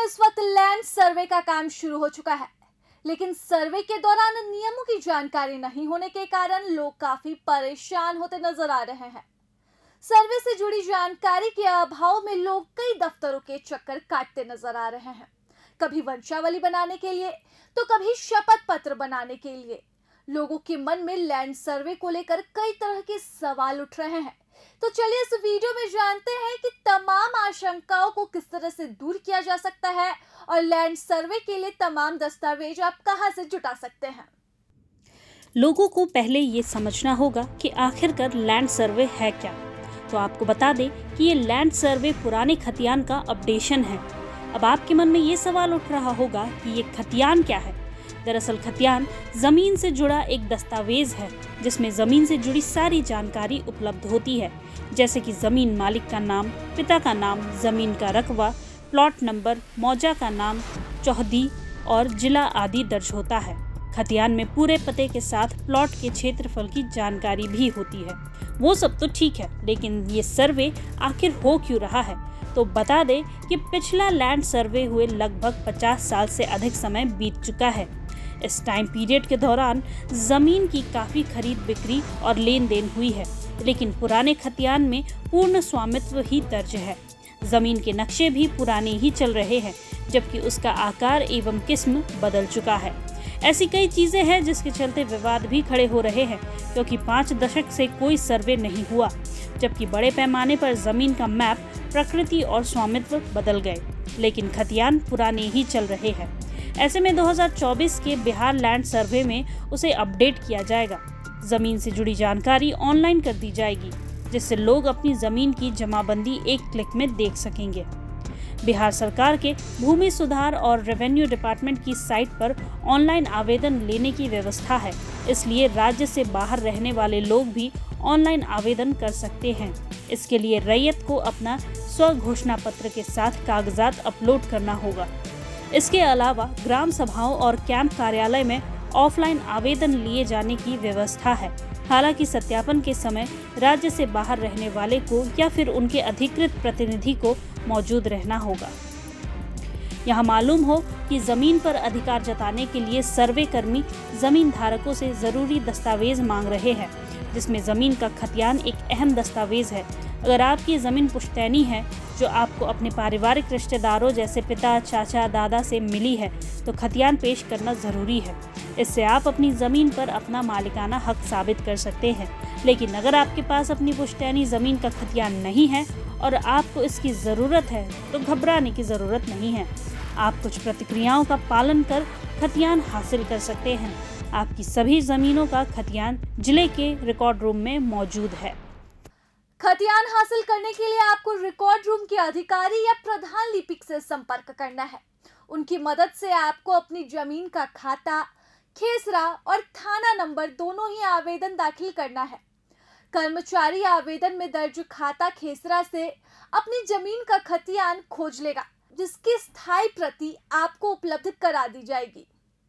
इस वक्त land survey का काम शुरू हो चुका है, लेकिन सर्वे के दौरान नियमों की जानकारी नहीं होने के कारण लोग काफी परेशान होते नजर आ रहे हैं। सर्वे से जुड़ी जानकारी के अभाव में लोग कई दफ्तरों के चक्कर काटते नजर आ रहे हैं। कभी वंशावली बनाने के लिए तो कभी शपथ पत्र बनाने के लिए। लोगों के मन में लैंड सर्वे को लेकर कई तरह के सवाल उठ रहे हैं। तो चलिए इस वीडियो में जानते हैं कि तमाम आशंकाओं को किस तरह से दूर किया जा सकता है और लैंड सर्वे के लिए तमाम दस्तावेज आप कहां से जुटा सकते हैं। लोगों को पहले ये समझना होगा कि आखिरकार लैंड सर्वे है क्या। तो आपको बता दें कि ये लैंड सर्वे पुराने खतियान का अपडेशन है। अब आपके मन में ये सवाल उठ रहा होगा कि ये खतियान क्या है। दरअसल खतियान जमीन से जुड़ा एक दस्तावेज है जिसमें जमीन से जुड़ी सारी जानकारी उपलब्ध होती है, जैसे कि जमीन मालिक का नाम, पिता का नाम, जमीन का रकबा, प्लॉट नंबर, मौजा का नाम, चौहदी और जिला आदि दर्ज होता है। खतियान में पूरे पते के साथ प्लॉट के क्षेत्रफल की जानकारी भी होती है। वो सब तो ठीक है, लेकिन ये सर्वे आखिर हो क्यों रहा है? तो बता दें कि पिछला लैंड सर्वे हुए लगभग 50 साल से अधिक समय बीत चुका है। इस टाइम पीरियड के दौरान जमीन की काफी खरीद बिक्री और लेन देन हुई है, लेकिन पुराने खतियान में पूर्ण स्वामित्व ही दर्ज है। जमीन के नक्शे भी पुराने ही चल रहे हैं, जबकि उसका आकार एवं किस्म बदल चुका है। ऐसी कई चीजें हैं जिसके चलते विवाद भी खड़े हो रहे हैं, क्योंकि 5 दशक से कोई सर्वे नहीं हुआ, जबकि बड़े पैमाने पर जमीन का मैप, प्रकृति और स्वामित्व बदल गए, लेकिन खतियान पुराने ही चल रहे हैं। ऐसे में 2024 के बिहार लैंड सर्वे में उसे अपडेट किया जाएगा। जमीन से जुड़ी जानकारी ऑनलाइन कर दी जाएगी, जिससे लोग अपनी जमीन की जमाबंदी एक क्लिक में देख सकेंगे। बिहार सरकार के भूमि सुधार और रेवेन्यू डिपार्टमेंट की साइट पर ऑनलाइन आवेदन लेने की व्यवस्था है, इसलिए राज्य से बाहर रहने वाले लोग भी ऑनलाइन आवेदन कर सकते हैं। इसके लिए रैयत को अपना स्व घोषणा पत्र के साथ कागजात अपलोड करना होगा। इसके अलावा ग्राम सभाओं और कैंप कार्यालय में ऑफलाइन आवेदन लिए जाने की व्यवस्था है। हालांकि सत्यापन के समय राज्य से बाहर रहने वाले को या फिर उनके अधिकृत प्रतिनिधि को मौजूद रहना होगा। यहाँ मालूम हो कि जमीन पर अधिकार जताने के लिए सर्वे कर्मी जमीन धारकों से जरूरी दस्तावेज मांग रहे हैं, जिसमें जमीन का खतियान एक अहम दस्तावेज है। अगर आपकी जमीन पुश्तैनी है जो आपको अपने पारिवारिक रिश्तेदारों जैसे पिता, चाचा, दादा से मिली है, तो खतियान पेश करना जरूरी है। इससे आप अपनी जमीन पर अपना मालिकाना हक साबित कर सकते हैं। लेकिन अगर आपके पास अपनी पुश्तैनी जमीन का खतियान नहीं है और आपको इसकी ज़रूरत है, तो घबराने की ज़रूरत नहीं है। आप कुछ प्रतिक्रियाओं का पालन कर खतियान हासिल कर सकते हैं। आपकी सभी ज़मीनों का खतियान जिले के रिकॉर्ड रूम में मौजूद है। खतियान हासिल करने के लिए आपको रिकॉर्ड रूम के अधिकारी या प्रधान लिपिक से संपर्क करना है। उनकी मदद से आपको अपनी जमीन का खाता, खेसरा और थाना नंबर दोनों ही आवेदन दाखिल करना है। कर्मचारी आवेदन में दर्ज खाता खेसरा से अपनी जमीन का खतियान खोज लेगा, जिसकी स्थायी प्रति आपको उपलब्ध करा दी जाएगी।